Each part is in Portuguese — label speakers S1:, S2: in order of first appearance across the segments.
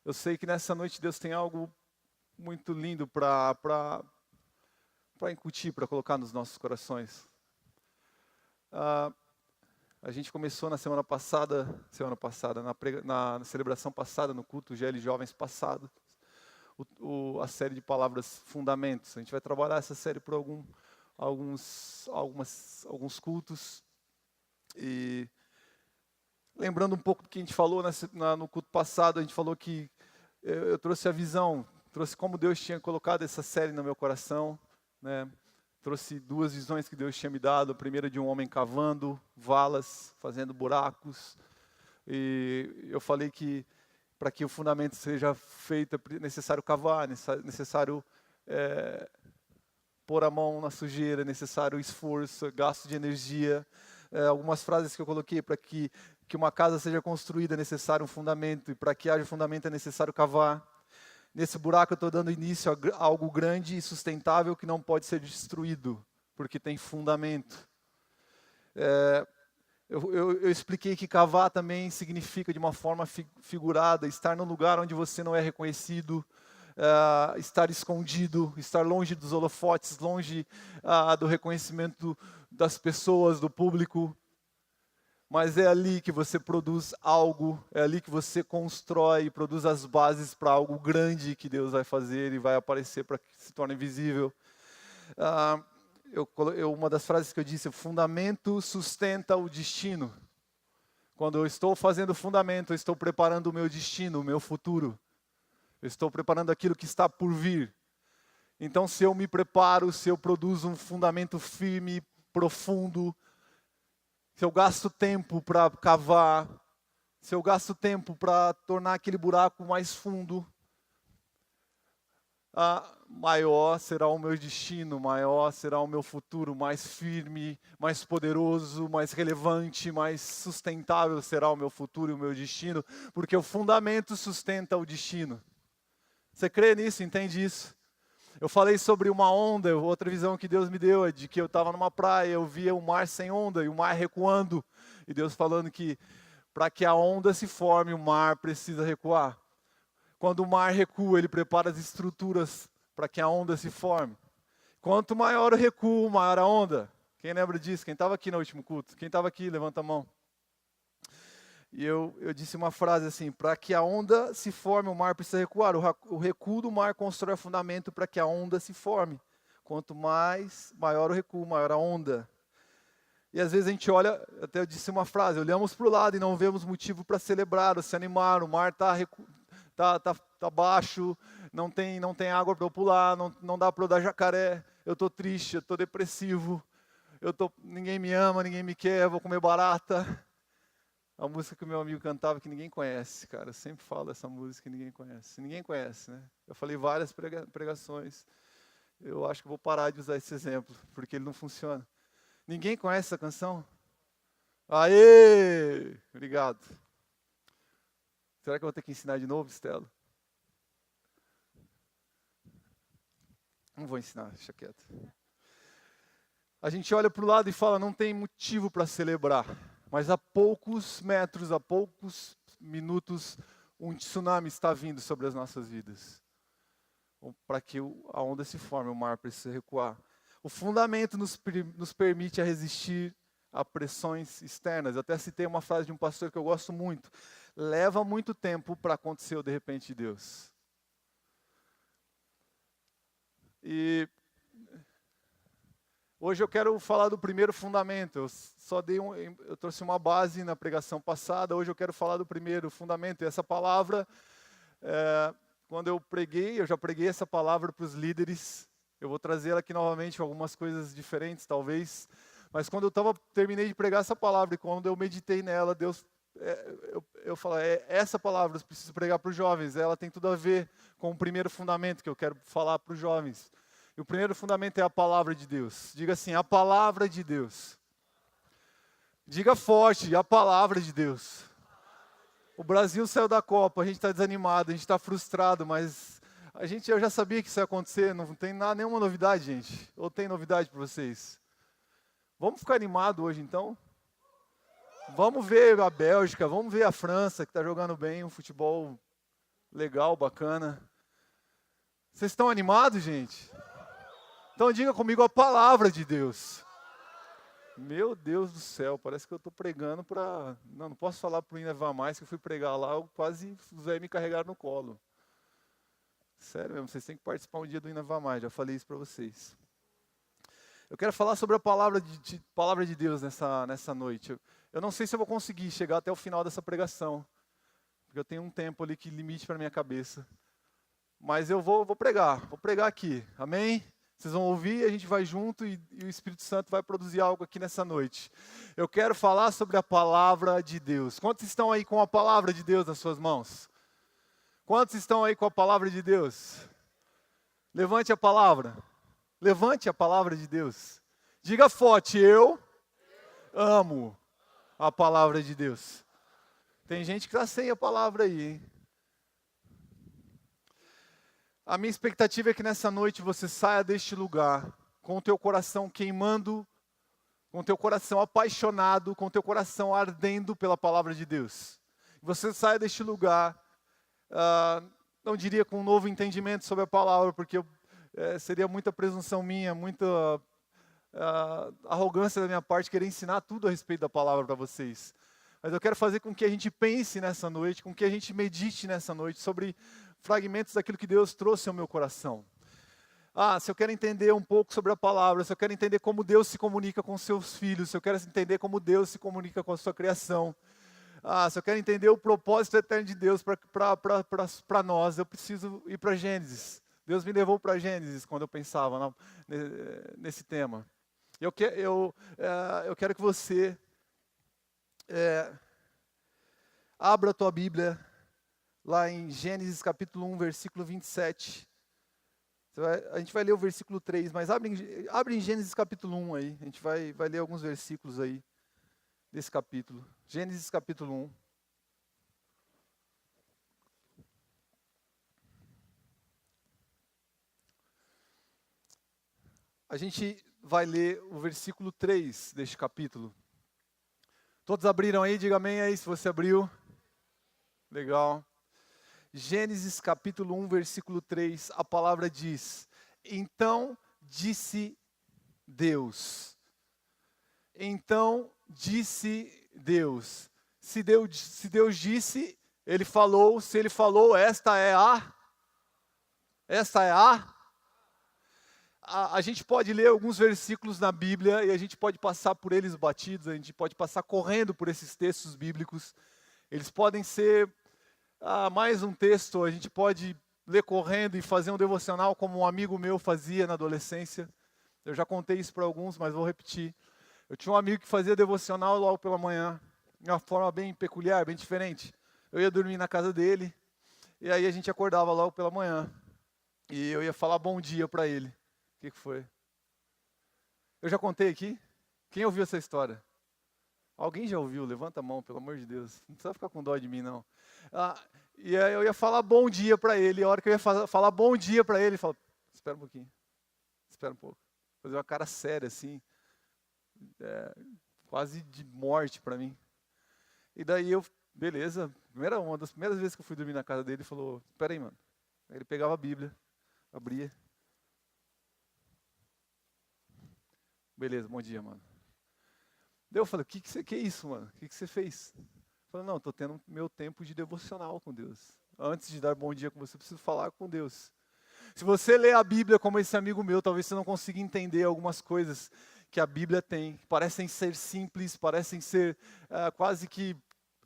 S1: Eu sei que nessa noite Deus tem algo muito lindo para incutir, para colocar nos nossos corações. Ah, a gente começou na semana passada, na celebração passada, no culto GL Jovens passado, a série de palavras fundamentos. A gente vai trabalhar essa série por alguns cultos. E lembrando um pouco do que a gente falou no culto passado, a gente falou que eu trouxe a visão, trouxe como Deus tinha colocado essa série no meu coração, né? Trouxe duas visões que Deus tinha me dado. A primeira de um homem cavando valas, fazendo buracos. E eu falei que para que o fundamento seja feito é necessário cavar, necessário pôr a mão na sujeira, é necessário esforço, gasto de energia. Algumas frases que eu coloquei: para que uma casa seja construída é necessário um fundamento, e para que haja fundamento é necessário cavar. Nesse buraco eu estou dando início a algo grande e sustentável que não pode ser destruído, porque tem fundamento. Eu expliquei que cavar também significa, de uma forma figurada, estar num lugar onde você não é reconhecido, estar escondido, estar longe dos holofotes, longe do reconhecimento das pessoas, do público. Mas é ali que você produz algo, é ali que você constrói e produz as bases para algo grande que Deus vai fazer e vai aparecer para que se torne visível. Uma das frases que eu disse: o fundamento sustenta o destino. Quando eu estou fazendo o fundamento, eu estou preparando o meu destino, o meu futuro. Eu estou preparando aquilo que está por vir. Então, se eu me preparo, se eu produzo um fundamento firme, profundo, se eu gasto tempo para cavar, se eu gasto tempo para tornar aquele buraco mais fundo, maior será o meu destino, maior será o meu futuro, mais firme, mais poderoso, mais relevante, mais sustentável será o meu futuro e o meu destino, porque o fundamento sustenta o destino. Você crê nisso, entende isso? Eu falei sobre uma onda, outra visão que Deus me deu é de que eu estava numa praia, eu via o mar sem onda e o mar recuando. E Deus falando que para que a onda se forme, o mar precisa recuar. Quando o mar recua, ele prepara as estruturas para que a onda se forme. Quanto maior o recuo, maior a onda. Quem lembra disso? Quem estava aqui no último culto? Quem estava aqui, levanta a mão. E eu disse uma frase assim: para que a onda se forme, o mar precisa recuar. O recuo do mar constrói o fundamento para que a onda se forme. Quanto maior o recuo, maior a onda. E às vezes a gente olha, até eu disse uma frase: olhamos para o lado e não vemos motivo para celebrar ou se animar. O mar tá baixo, não tem água para eu pular, não dá para eu dar jacaré. Eu estou triste, eu estou depressivo, ninguém me ama, ninguém me quer, eu vou comer barata. A música que o meu amigo cantava que ninguém conhece, cara. Eu sempre falo essa música que ninguém conhece. Ninguém conhece, né? Eu falei várias pregações. Eu acho que vou parar de usar esse exemplo, porque ele não funciona. Ninguém conhece essa canção? Aê! Obrigado. Será que eu vou ter que ensinar de novo, Stella? Não vou ensinar, deixa quieto. A gente olha para o lado e fala: não tem motivo para celebrar. Mas a poucos metros, a poucos minutos, um tsunami está vindo sobre as nossas vidas. Para que a onda se forme, o mar precisa recuar. O fundamento nos permite a resistir a pressões externas. Eu até citei uma frase de um pastor que eu gosto muito: leva muito tempo para acontecer o de repente de Deus. E hoje eu quero falar do primeiro fundamento. Eu trouxe uma base na pregação passada. Hoje eu quero falar do primeiro fundamento. E essa palavra, quando eu já preguei essa palavra para os líderes. Eu vou trazer ela aqui novamente com algumas coisas diferentes, talvez. Mas quando terminei de pregar essa palavra e quando eu meditei nela, eu falei: essa palavra eu preciso pregar para os jovens. Ela tem tudo a ver com o primeiro fundamento que eu quero falar para os jovens. E o primeiro fundamento é a palavra de Deus. Diga assim: a palavra de Deus. Diga forte: a palavra de Deus. O Brasil saiu da Copa, a gente está desanimado, a gente está frustrado, mas eu já sabia que isso ia acontecer, não tem nenhuma novidade, gente. Ou tem novidade para vocês? Vamos ficar animados hoje, então? Vamos ver a Bélgica, vamos ver a França, que está jogando bem um futebol Legal, bacana. Vocês estão animados, gente? Então diga comigo a palavra de Deus. Meu Deus do céu, parece que eu estou pregando para... Não posso falar para o Inevar Mais, que eu fui pregar lá, eu quase os velhos me carregaram no colo. Sério mesmo, vocês têm que participar um dia do Inevar Mais, já falei isso para vocês. Eu quero falar sobre a palavra de Deus nessa noite. Eu não sei se eu vou conseguir chegar até o final dessa pregação, porque eu tenho um tempo ali que limite para minha cabeça. Mas eu vou pregar aqui, amém? Vocês vão ouvir, a gente vai junto e o Espírito Santo vai produzir algo aqui nessa noite. Eu quero falar sobre a palavra de Deus. Quantos estão aí com a palavra de Deus nas suas mãos? Quantos estão aí com a palavra de Deus? Levante a palavra. Levante a palavra de Deus. Diga forte, eu amo a palavra de Deus. Tem gente que está sem a palavra aí, hein? A minha expectativa é que nessa noite você saia deste lugar com o teu coração queimando, com o teu coração apaixonado, com o teu coração ardendo pela palavra de Deus. Você saia deste lugar, não diria com um novo entendimento sobre a palavra, porque seria muita presunção minha, muita arrogância da minha parte querer ensinar tudo a respeito da palavra para vocês. Mas eu quero fazer com que a gente pense nessa noite, com que a gente medite nessa noite sobre fragmentos daquilo que Deus trouxe ao meu coração. Se eu quero entender um pouco sobre a palavra, se eu quero entender como Deus se comunica com seus filhos, se eu quero entender como Deus se comunica com a sua criação, se eu quero entender o propósito eterno de Deus para nós, eu preciso ir para Gênesis. Deus me levou para Gênesis quando eu pensava nesse tema. Eu quero que você abra a tua Bíblia lá em Gênesis capítulo 1, versículo 27. A gente vai ler o versículo 3, mas abre em Gênesis capítulo 1 aí. A gente vai ler alguns versículos aí desse capítulo. Gênesis capítulo 1. A gente vai ler o versículo 3 deste capítulo. Todos abriram aí? Diga amém aí se você abriu. Legal. Gênesis capítulo 1, versículo 3, a palavra diz: Então disse Deus. Então disse Deus. Se Deus disse, Ele falou. Se Ele falou, esta é a. A gente pode ler alguns versículos na Bíblia e a gente pode passar por eles batidos, a gente pode passar correndo por esses textos bíblicos. Eles podem ser mais um texto, a gente pode ler correndo e fazer um devocional como um amigo meu fazia na adolescência. Eu já contei isso para alguns, mas vou repetir. Eu tinha um amigo que fazia devocional logo pela manhã, de uma forma bem peculiar, bem diferente. Eu ia dormir na casa dele, e aí a gente acordava logo pela manhã. E eu ia falar bom dia para ele. O que foi? Eu já contei aqui? Quem ouviu essa história? Alguém já ouviu? Levanta a mão, pelo amor de Deus. Não precisa ficar com dó de mim, não. E aí eu ia falar bom dia para ele. A hora que eu ia falar bom dia para ele, ele falou, espera um pouquinho. Espera um pouco. Fazer uma cara séria, assim. Quase de morte para mim. E daí beleza. Uma das primeiras vezes que eu fui dormir na casa dele, ele falou, espera aí, mano. Aí ele pegava a Bíblia, abria. Beleza, bom dia, mano. Daí eu falei, o que é isso, mano? O que você fez? Eu falei, não, estou tendo meu tempo de devocional com Deus. Antes de dar bom dia com você, eu preciso falar com Deus. Se você lê a Bíblia como esse amigo meu, talvez você não consiga entender algumas coisas que a Bíblia tem, que parecem ser simples, parecem ser quase que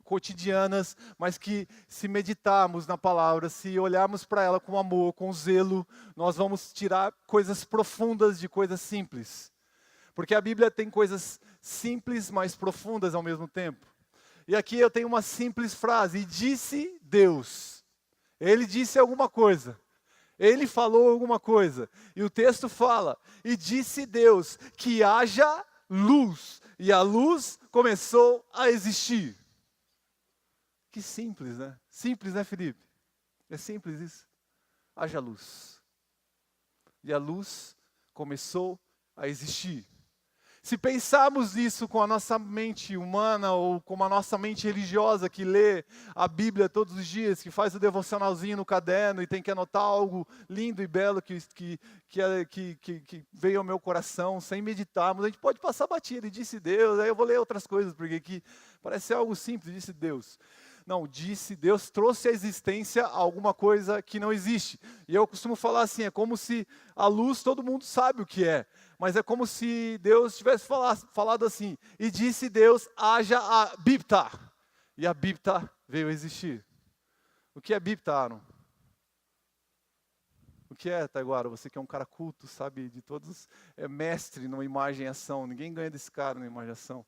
S1: cotidianas, mas que se meditarmos na palavra, se olharmos para ela com amor, com zelo, nós vamos tirar coisas profundas de coisas simples. Porque a Bíblia tem coisas simples, mas profundas ao mesmo tempo. E aqui eu tenho uma simples frase, e disse Deus. Ele disse alguma coisa. Ele falou alguma coisa. E o texto fala, e disse Deus, que haja luz. E a luz começou a existir. Que simples, né? Simples, né, Felipe? É simples isso. Haja luz. E a luz começou a existir. Se pensarmos nisso com a nossa mente humana ou com a nossa mente religiosa que lê a Bíblia todos os dias, que faz o devocionalzinho no caderno e tem que anotar algo lindo e belo que veio ao meu coração sem meditarmos, a gente pode passar batido e disse Deus, aí eu vou ler outras coisas, porque aqui parece ser algo simples, disse Deus. Não, disse Deus, trouxe à existência alguma coisa que não existe. E eu costumo falar assim, é como se a luz todo mundo sabe o que é. Mas é como se Deus tivesse falado assim, e disse Deus, haja a Biptá. E a Biptá veio a existir. O que é Biptá, Aaron? O que é, Taiguara? Você que é um cara culto, sabe de todos, é mestre numa imagem e ação. Ninguém ganha desse cara numa imagem e ação.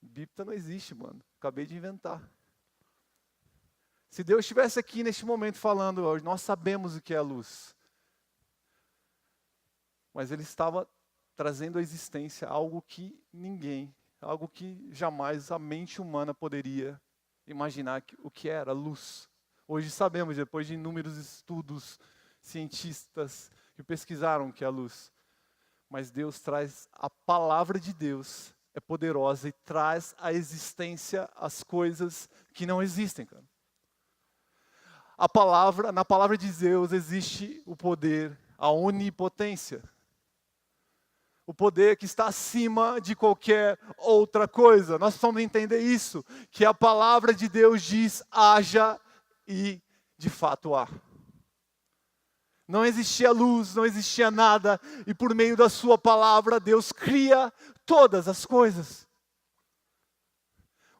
S1: Biptá não existe, mano. Acabei de inventar. Se Deus estivesse aqui neste momento falando, nós sabemos o que é a luz. Mas Ele estava trazendo à existência algo que ninguém, algo que jamais a mente humana poderia imaginar o que era luz. Hoje sabemos, depois de inúmeros estudos, cientistas que pesquisaram o que é a luz. Mas Deus traz a palavra de Deus, é poderosa e traz à existência as coisas que não existem, cara. Na palavra de Deus existe o poder, a onipotência. O poder que está acima de qualquer outra coisa. Nós precisamos entender isso, que a palavra de Deus diz, haja e de fato há. Não existia luz, não existia nada, e por meio da sua palavra, Deus cria todas as coisas.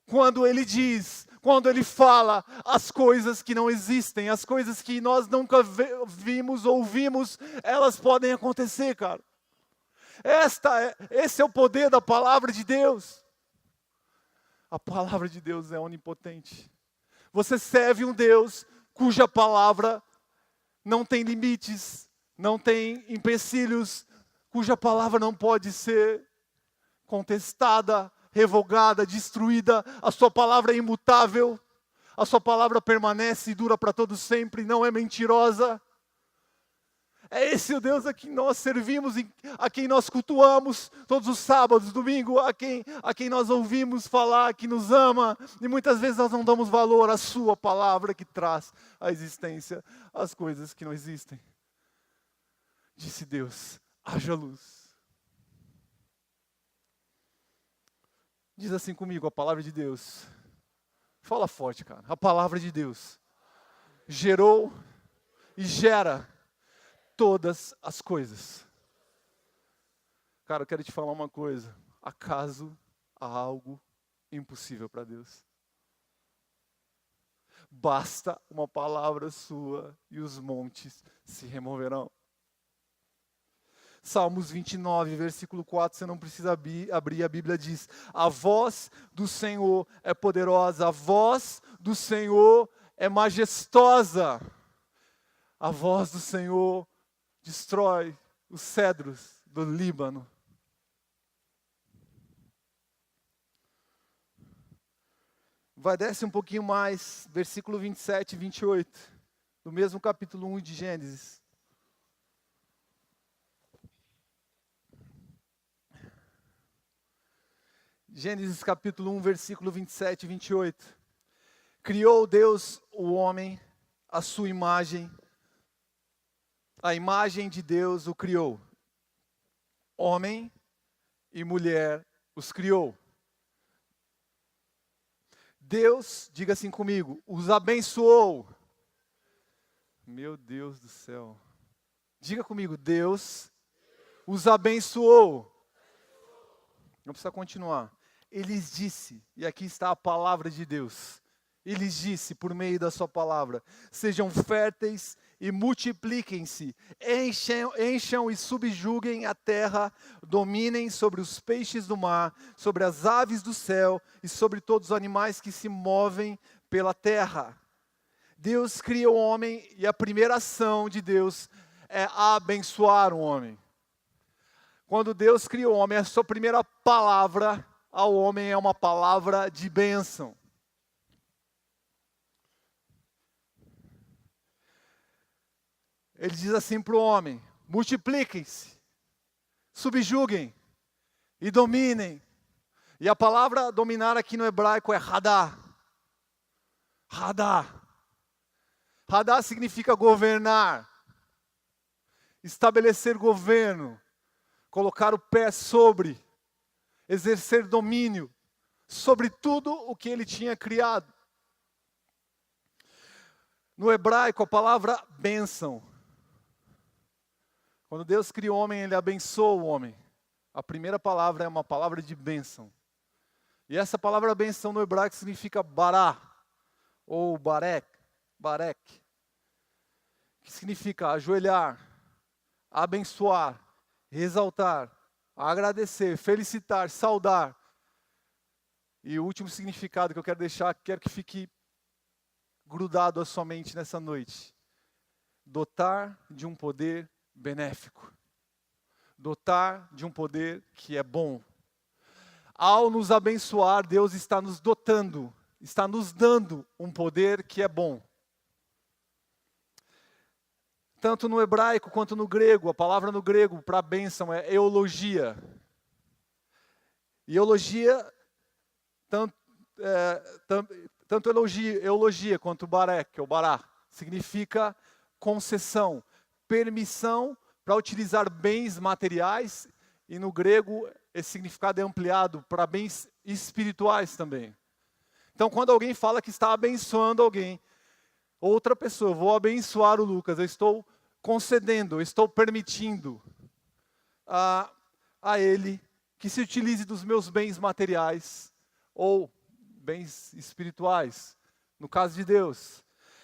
S1: Quando Ele diz, quando Ele fala, as coisas que não existem, as coisas que nós nunca vimos ou ouvimos, elas podem acontecer, cara. Esse é o poder da palavra de Deus. A palavra de Deus é onipotente. Você serve um Deus cuja palavra não tem limites, não tem empecilhos, cuja palavra não pode ser contestada, revogada, destruída. A sua palavra é imutável, a sua palavra permanece e dura para todo sempre, não é mentirosa. É esse o Deus a quem nós servimos, a quem nós cultuamos todos os sábados, domingo, a quem nós ouvimos falar, que nos ama, e muitas vezes nós não damos valor à sua palavra que traz à existência as coisas que não existem. Disse Deus, haja luz. Diz assim comigo, a palavra de Deus. Fala forte, cara. A palavra de Deus gerou e gera todas as coisas. Cara, eu quero te falar uma coisa. Acaso há algo impossível para Deus? Basta uma palavra sua e os montes se removerão. Salmos 29, versículo 4, você não precisa abrir, a Bíblia diz, a voz do Senhor é poderosa, a voz do Senhor é majestosa. A voz do Senhor destrói os cedros do Líbano. Desce um pouquinho mais, versículo 27 e 28, do mesmo capítulo 1 de Gênesis. Gênesis capítulo 1, versículo 27 e 28. Criou Deus o homem, à sua imagem, a imagem de Deus o criou. Homem e mulher os criou. Deus, diga assim comigo, os abençoou. Meu Deus do céu. Diga comigo, Deus os abençoou. Não precisa continuar. Ele disse, e aqui está a palavra de Deus. Ele disse por meio da sua palavra, sejam férteis e multipliquem-se, encham e subjuguem a terra, dominem sobre os peixes do mar, sobre as aves do céu e sobre todos os animais que se movem pela terra. Deus cria o homem e a primeira ação de Deus é abençoar o homem. Quando Deus cria o homem, a sua primeira palavra ao homem é uma palavra de bênção. Ele diz assim para o homem, multipliquem-se, subjuguem e dominem. E a palavra dominar aqui no hebraico é hadá. Hadá. Hadá significa governar, estabelecer governo, colocar o pé sobre, exercer domínio sobre tudo o que ele tinha criado. No hebraico, a palavra bênção. Quando Deus cria o homem, Ele abençoa o homem. A primeira palavra é uma palavra de bênção. E essa palavra bênção no hebraico significa bará, ou barek, que significa ajoelhar, abençoar, exaltar, agradecer, felicitar, saudar. E o último significado que eu quero deixar, quero que fique grudado à sua mente nessa noite. Dotar de um poder benéfico. Dotar de um poder que é bom. Ao nos abençoar, Deus está nos dotando, está nos dando um poder que é bom. Tanto no hebraico quanto no grego, a palavra no grego para bênção é eulogia. E eulogia, tanto eulogia quanto barek, ou bará, significa concessão, permissão para utilizar bens materiais, e no grego esse significado é ampliado para bens espirituais também. Então, quando alguém fala que está abençoando alguém, outra pessoa, eu vou abençoar o Lucas, eu estou concedendo, eu estou permitindo a ele que se utilize dos meus bens materiais ou bens espirituais, no caso de Deus.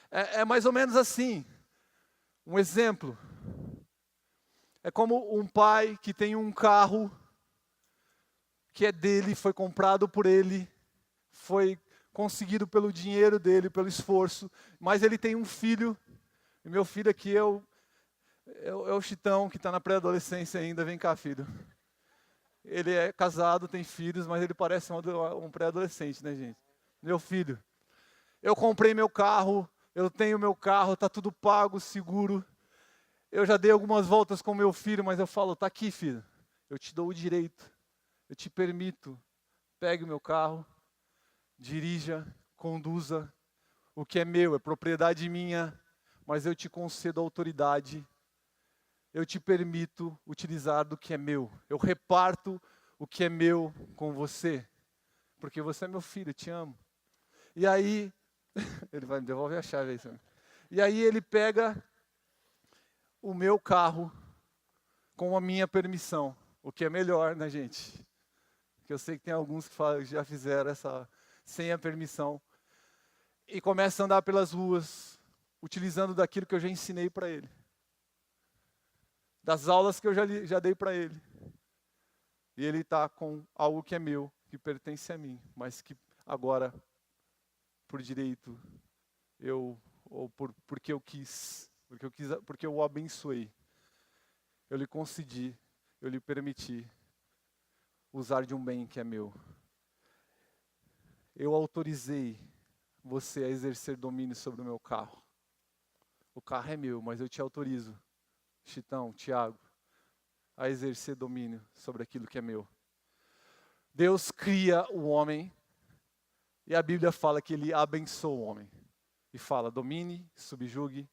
S1: É mais ou menos assim. Um exemplo. É como um pai que tem um carro que é dele, foi comprado por ele, foi conseguido pelo dinheiro dele, pelo esforço, mas ele tem um filho, e meu filho aqui é o Chitão, que está na pré-adolescência ainda. Vem cá, filho. Ele é casado, tem filhos, mas ele parece um pré-adolescente, né, gente? Meu filho. Eu comprei meu carro, eu tenho meu carro, está tudo pago, seguro. Eu já dei algumas voltas com meu filho, mas eu falo, tá aqui, filho. Eu te dou o direito, eu te permito. Pegue o meu carro, dirija, conduza. O que é meu é propriedade minha, mas eu te concedo a autoridade. Eu te permito utilizar do que é meu. Eu reparto o que é meu com você. Porque você é meu filho, eu te amo. E aí, ele vai me devolver a chave aí, senhor. E aí ele pega o meu carro com a minha permissão. O que é melhor, né, gente? Porque eu sei que tem alguns que já fizeram essa sem a permissão. E começa a andar pelas ruas, utilizando daquilo que eu já ensinei para ele. Das aulas que eu já dei para ele. E ele está com algo que é meu, que pertence a mim, mas que agora, por direito, porque eu quis, porque eu o abençoei, eu lhe concedi, eu lhe permiti usar de um bem que é meu. Eu autorizei você a exercer domínio sobre o meu carro. O carro é meu, mas eu te autorizo, Chitão, Tiago, a exercer domínio sobre aquilo que é meu. Deus cria o homem, e a Bíblia fala que Ele abençoa o homem. E fala, domine, subjugue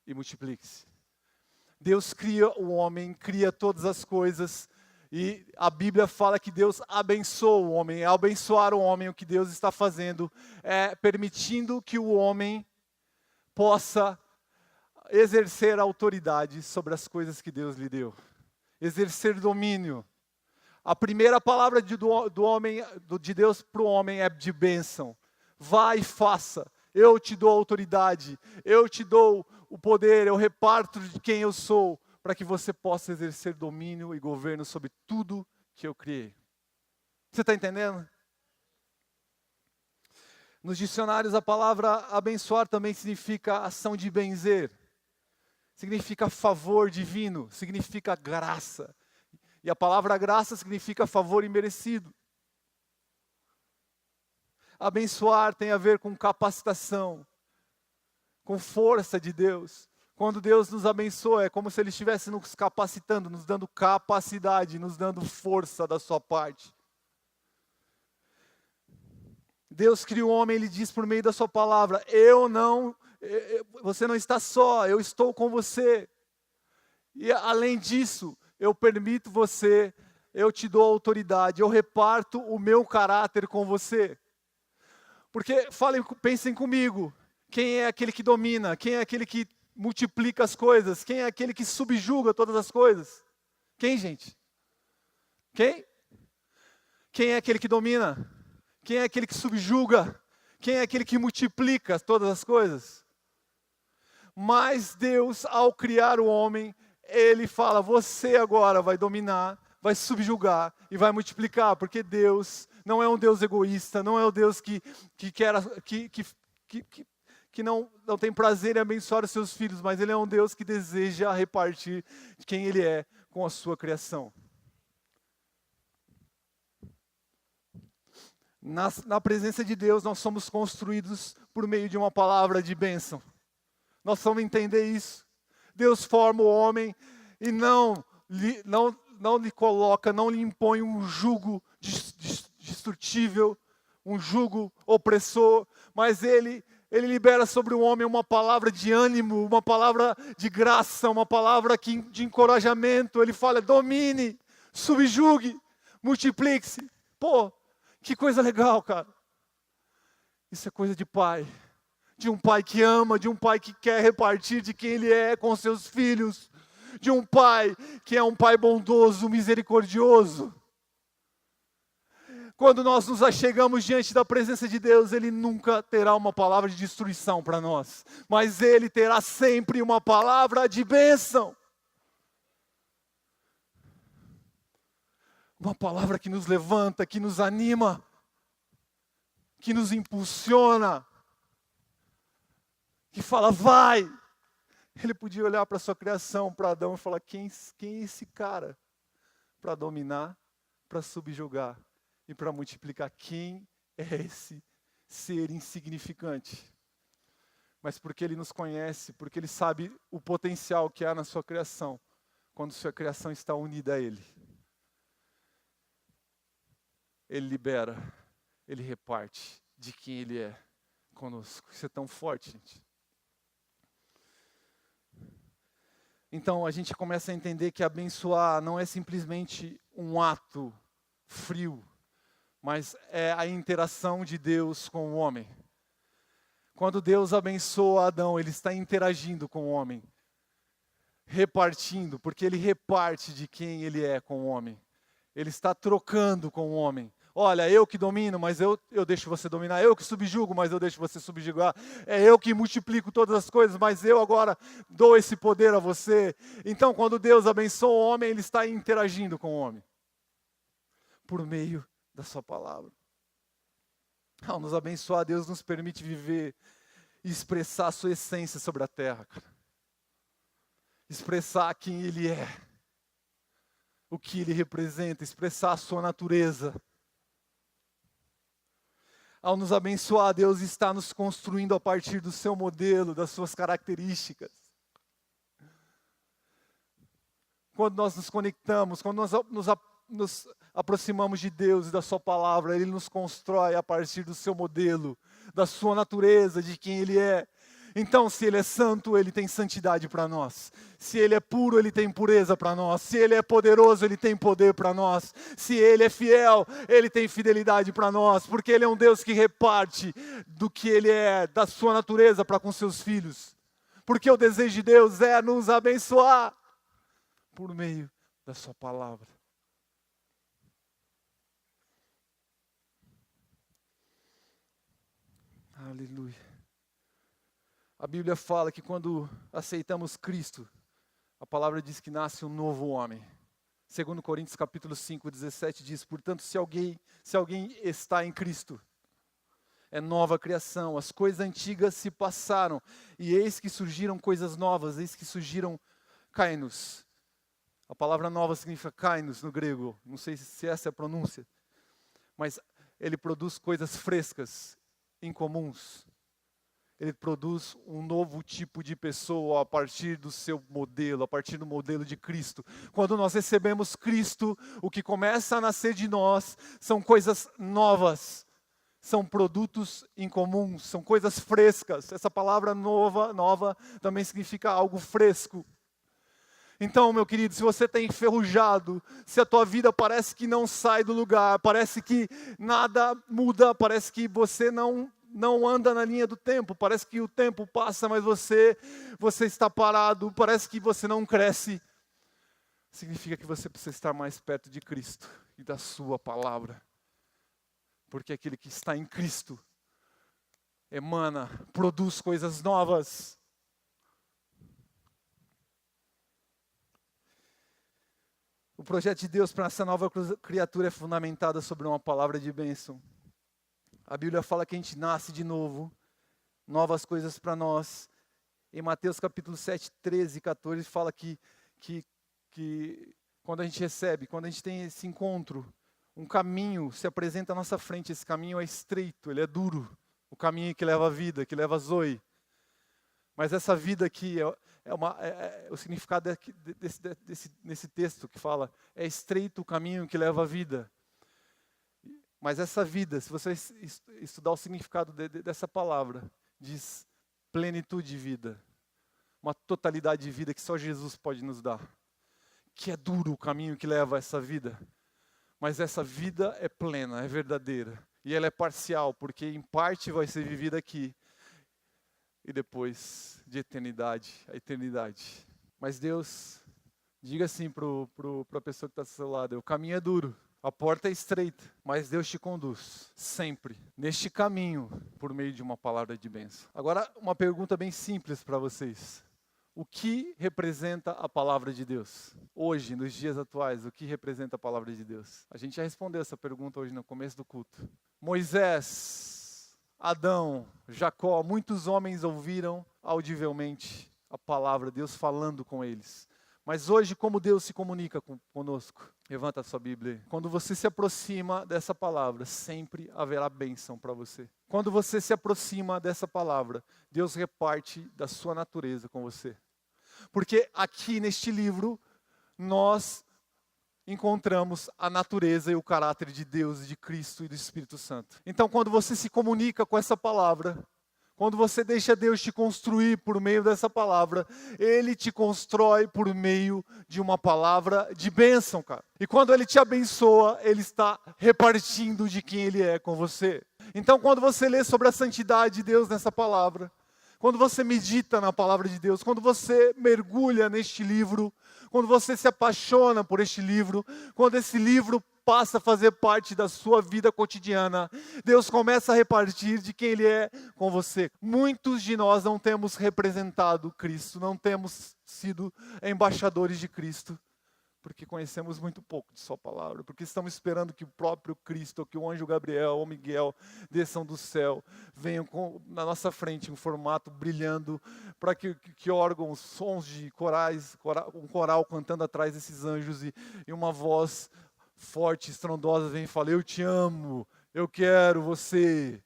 S1: e multiplique-se. Deus cria o homem, cria todas as coisas, e a Bíblia fala que Deus abençoa o homem. Ao abençoar o homem, o que Deus está fazendo é permitindo que o homem possa exercer autoridade sobre as coisas que Deus lhe deu. Exercer domínio. A primeira palavra de Deus para o homem é de bênção. Vá e faça. Eu te dou autoridade. Eu te dou o poder. Eu reparto de quem eu sou, para que você possa exercer domínio e governo sobre tudo que eu criei. Você está entendendo? Nos dicionários, a palavra abençoar também significa ação de benzer. Significa favor divino, significa graça. E a palavra graça significa favor imerecido. Abençoar tem a ver com capacitação, com força de Deus, com Quando Deus nos abençoa, é como se Ele estivesse nos capacitando, nos dando capacidade, nos dando força da sua parte. Deus cria o homem, Ele diz por meio da sua palavra, você não está só, eu estou com você. E além disso, eu permito você, eu te dou autoridade, eu reparto o meu caráter com você. Porque, pensem comigo, quem é aquele que domina? Quem é aquele que multiplica as coisas? Quem é aquele que subjuga todas as coisas? Quem, gente? Quem? Quem é aquele que domina? Quem é aquele que subjuga? Quem é aquele que multiplica todas as coisas? Mas Deus, ao criar o homem, Ele fala, você agora vai dominar, vai subjugar e vai multiplicar, porque Deus não é um Deus egoísta, não é um Deus que não tem prazer em abençoar os seus filhos, mas Ele é um Deus que deseja repartir quem Ele é com a sua criação. Na presença de Deus, nós somos construídos por meio de uma palavra de bênção. Nós vamos entender isso. Deus forma o homem e não lhe coloca, não lhe impõe um jugo destrutível, um jugo opressor, mas Ele libera sobre o homem uma palavra de ânimo, uma palavra de graça, uma palavra de encorajamento. Ele fala, domine, subjugue, multiplique-se. Pô, que coisa legal, cara. Isso é coisa de pai. De um pai que ama, de um pai que quer repartir de quem ele é com seus filhos. De um pai que é um pai bondoso, misericordioso. Quando nós nos achegamos diante da presença de Deus, Ele nunca terá uma palavra de destruição para nós. Mas Ele terá sempre uma palavra de bênção. Uma palavra que nos levanta, que nos anima, que nos impulsiona, que fala, vai. Ele podia olhar para a sua criação, para Adão, e falar, quem é esse cara? Para dominar, para subjugar e para multiplicar. Quem é esse ser insignificante? Mas porque Ele nos conhece, porque Ele sabe o potencial que há na sua criação, quando sua criação está unida a Ele. Ele libera, Ele reparte de quem Ele é conosco. Isso é tão forte, gente. Então a gente começa a entender que abençoar não é simplesmente um ato frio, mas é a interação de Deus com o homem. Quando Deus abençoa Adão, Ele está interagindo com o homem, repartindo, porque Ele reparte de quem Ele é com o homem. Ele está trocando com o homem. Olha, eu que domino, mas eu deixo você dominar. Eu que subjugo, mas eu deixo você subjugar. É eu que multiplico todas as coisas, mas eu agora dou esse poder a você. Então, quando Deus abençoa o homem, Ele está interagindo com o homem. Por meio da sua palavra. Ao nos abençoar, Deus nos permite viver e expressar a sua essência sobre a terra. Cara. Expressar quem Ele é. O que Ele representa, expressar a sua natureza. Ao nos abençoar, Deus está nos construindo a partir do seu modelo, das suas características. Quando nós nos conectamos, quando nós nos aproximamos de Deus e da sua palavra, Ele nos constrói a partir do seu modelo, da sua natureza, de quem Ele é. Então, se Ele é santo, Ele tem santidade para nós. Se Ele é puro, Ele tem pureza para nós. Se Ele é poderoso, Ele tem poder para nós. Se Ele é fiel, Ele tem fidelidade para nós. Porque Ele é um Deus que reparte do que Ele é, da sua natureza para com seus filhos. Porque o desejo de Deus é nos abençoar por meio da sua palavra. Aleluia. A Bíblia fala que quando aceitamos Cristo, a palavra diz que nasce um novo homem. 2 Coríntios capítulo 5, 17 diz, portanto, se alguém está em Cristo, é nova criação, as coisas antigas se passaram, e eis que surgiram coisas novas, eis que surgiram kainos. A palavra nova significa kainos no grego, não sei se essa é a pronúncia, mas ele produz coisas frescas, incomuns. ele produz um novo tipo de pessoa a partir do seu modelo, a partir do modelo de Cristo. Quando nós recebemos Cristo, o que começa a nascer de nós são coisas novas, são produtos incomuns, são coisas frescas. Essa palavra nova também significa algo fresco. Então, meu querido, se você está enferrujado, se a tua vida parece que não sai do lugar, parece que nada muda, parece que você não anda na linha do tempo, parece que o tempo passa, mas você está parado, parece que você não cresce, significa que você precisa estar mais perto de Cristo e da sua palavra. Porque aquele que está em Cristo emana, produz coisas novas. O projeto de Deus para essa nova criatura é fundamentado sobre uma palavra de bênção. A Bíblia fala que a gente nasce de novo, novas coisas para nós. Em Mateus capítulo 7, 13 e 14 fala que quando a gente recebe, quando a gente tem esse encontro, um caminho se apresenta à nossa frente. Esse caminho é estreito, ele é duro. O caminho que leva a vida, que leva a Zoe. Mas essa vida aqui o significado nesse texto que fala, é estreito o caminho que leva a vida. Mas essa vida, se você estudar o significado dessa palavra, diz plenitude de vida. Uma totalidade de vida que só Jesus pode nos dar. Que é duro o caminho que leva a essa vida. Mas essa vida é plena, é verdadeira. E ela é parcial, porque em parte vai ser vivida aqui. E depois de eternidade, a eternidade. Mas Deus, diga assim para a pessoa que está do seu lado, o caminho é duro, a porta é estreita, mas Deus te conduz, sempre, neste caminho, por meio de uma palavra de bênção. Agora, uma pergunta bem simples para vocês. O que representa a palavra de Deus? Hoje, nos dias atuais, o que representa a palavra de Deus? A gente já respondeu essa pergunta hoje no começo do culto. Moisés, Adão, Jacó, muitos homens ouviram audivelmente a palavra, Deus falando com eles. Mas hoje, como Deus se comunica conosco? Levanta a sua Bíblia. Quando você se aproxima dessa palavra, sempre haverá bênção para você. Quando você se aproxima dessa palavra, Deus reparte da sua natureza com você. Porque aqui neste livro, nós encontramos a natureza e o caráter de Deus, de Cristo e do Espírito Santo. Então, quando você se comunica com essa palavra, quando você deixa Deus te construir por meio dessa palavra, Ele te constrói por meio de uma palavra de bênção, cara. E quando Ele te abençoa, Ele está repartindo de quem Ele é com você. Então, quando você lê sobre a santidade de Deus nessa palavra, quando você medita na palavra de Deus, quando você mergulha neste livro, quando você se apaixona por este livro, quando esse livro passa a fazer parte da sua vida cotidiana, Deus começa a repartir de quem Ele é com você. Muitos de nós não temos representado Cristo, não temos sido embaixadores de Cristo, porque conhecemos muito pouco de sua palavra, porque estamos esperando que o próprio Cristo, que o anjo Gabriel ou Miguel desçam do céu, venham na nossa frente em formato brilhando, para que órgãos, sons de corais, um coral cantando atrás desses anjos e uma voz forte, estrondosa, vem e fala, eu te amo, eu quero você.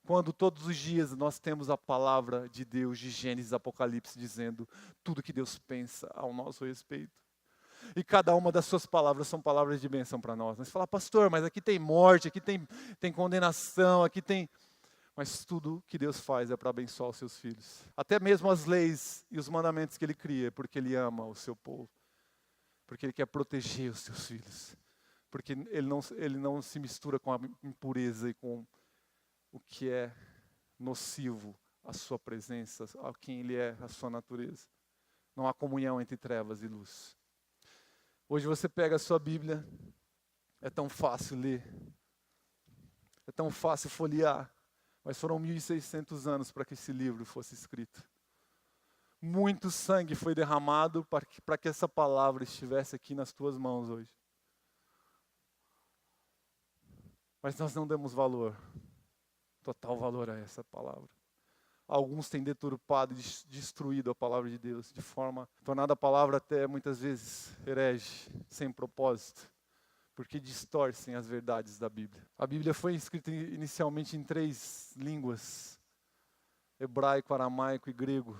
S1: Quando todos os dias nós temos a palavra de Deus, de Gênesis, Apocalipse, dizendo tudo que Deus pensa ao nosso respeito. E cada uma das suas palavras são palavras de bênção para nós. Você fala, pastor, mas aqui tem morte, aqui tem condenação, aqui tem... Mas tudo que Deus faz é para abençoar os seus filhos. Até mesmo as leis e os mandamentos que Ele cria, porque Ele ama o seu povo. Porque Ele quer proteger os seus filhos. Porque Ele não se mistura com a impureza e com o que é nocivo à sua presença, a quem Ele é, a sua natureza. Não há comunhão entre trevas e luz. Hoje você pega a sua Bíblia, é tão fácil ler, é tão fácil folhear, mas foram 1.600 anos para que esse livro fosse escrito. Muito sangue foi derramado para que essa palavra estivesse aqui nas tuas mãos hoje. Mas nós não demos valor, total valor a essa palavra. Alguns têm deturpado e destruído a palavra de Deus, de forma, tornada a palavra até muitas vezes herege, sem propósito, porque distorcem as verdades da Bíblia. A Bíblia foi escrita inicialmente em 3 línguas, hebraico, aramaico e grego.